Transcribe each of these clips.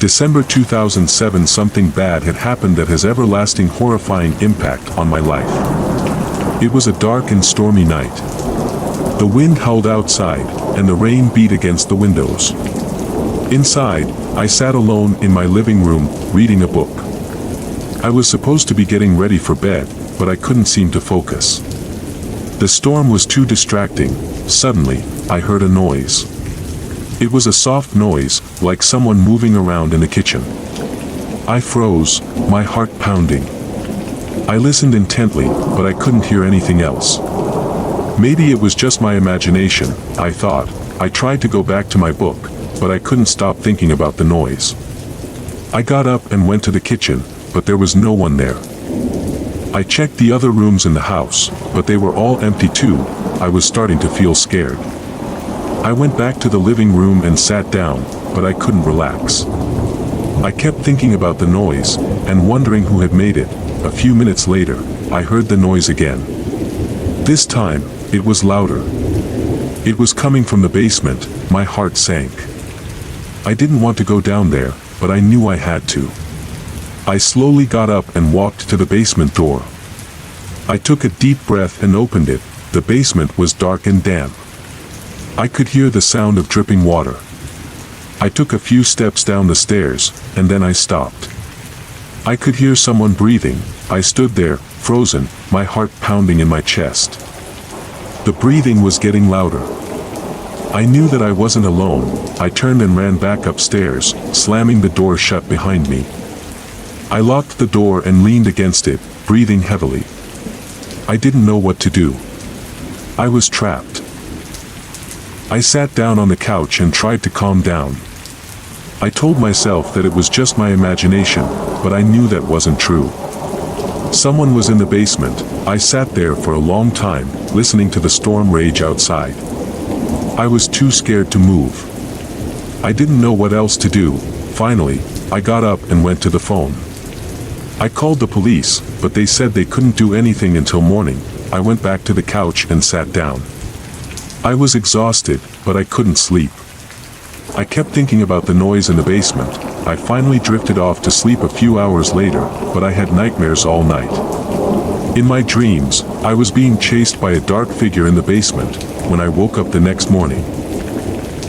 December 2007. Something bad had happened that has everlasting horrifying impact on my life. It was a dark and stormy night. The wind howled outside, and the rain beat against the windows. Inside, I sat alone in my living room, reading a book. I was supposed to be getting ready for bed, but I couldn't seem to focus. The storm was too distracting. Suddenly, I heard a noise. It was a soft noise, like someone moving around in the kitchen. I froze, my heart pounding. I listened intently, but I couldn't hear anything else. Maybe it was just my imagination, I thought. I tried to go back to my book, but I couldn't stop thinking about the noise. I got up and went to the kitchen, but there was no one there. I checked the other rooms in the house, but they were all empty too. I was starting to feel scared. I went back to the living room and sat down, but I couldn't relax. I kept thinking about the noise, and wondering who had made it. A few minutes later, I heard the noise again. This time, it was louder. It was coming from the basement. My heart sank. I didn't want to go down there, but I knew I had to. I slowly got up and walked to the basement door. I took a deep breath and opened it. The basement was dark and damp. I could hear the sound of dripping water. I took a few steps down the stairs, and then I stopped. I could hear someone breathing. I stood there, frozen, my heart pounding in my chest. The breathing was getting louder. I knew that I wasn't alone. I turned and ran back upstairs, slamming the door shut behind me. I locked the door and leaned against it, breathing heavily. I didn't know what to do. I was trapped. I sat down on the couch and tried to calm down. I told myself that it was just my imagination, but I knew that wasn't true. Someone was in the basement. I sat there for a long time, listening to the storm rage outside. I was too scared to move. I didn't know what else to do. Finally, I got up and went to the phone. I called the police, but they said they couldn't do anything until morning. I went back to the couch and sat down. I was exhausted, but I couldn't sleep. I kept thinking about the noise in the basement. I finally drifted off to sleep a few hours later, but I had nightmares all night. In my dreams, I was being chased by a dark figure in the basement. When I woke up the next morning,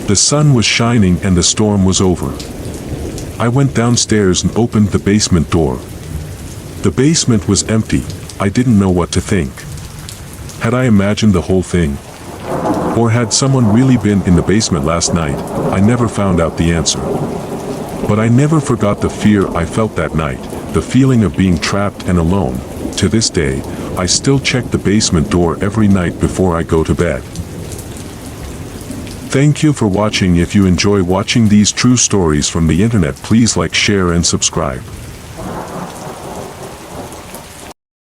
the sun was shining and the storm was over. I went downstairs and opened the basement door. The basement was empty. I didn't know what to think. Had I imagined the whole thing? Or had someone really been in the basement last night? I never found out the answer. But I never forgot the fear I felt that night, the feeling of being trapped and alone. To this day, I still check the basement door every night before I go to bed. Thank you for watching. If you enjoy watching these true stories from the internet, please like, share and subscribe.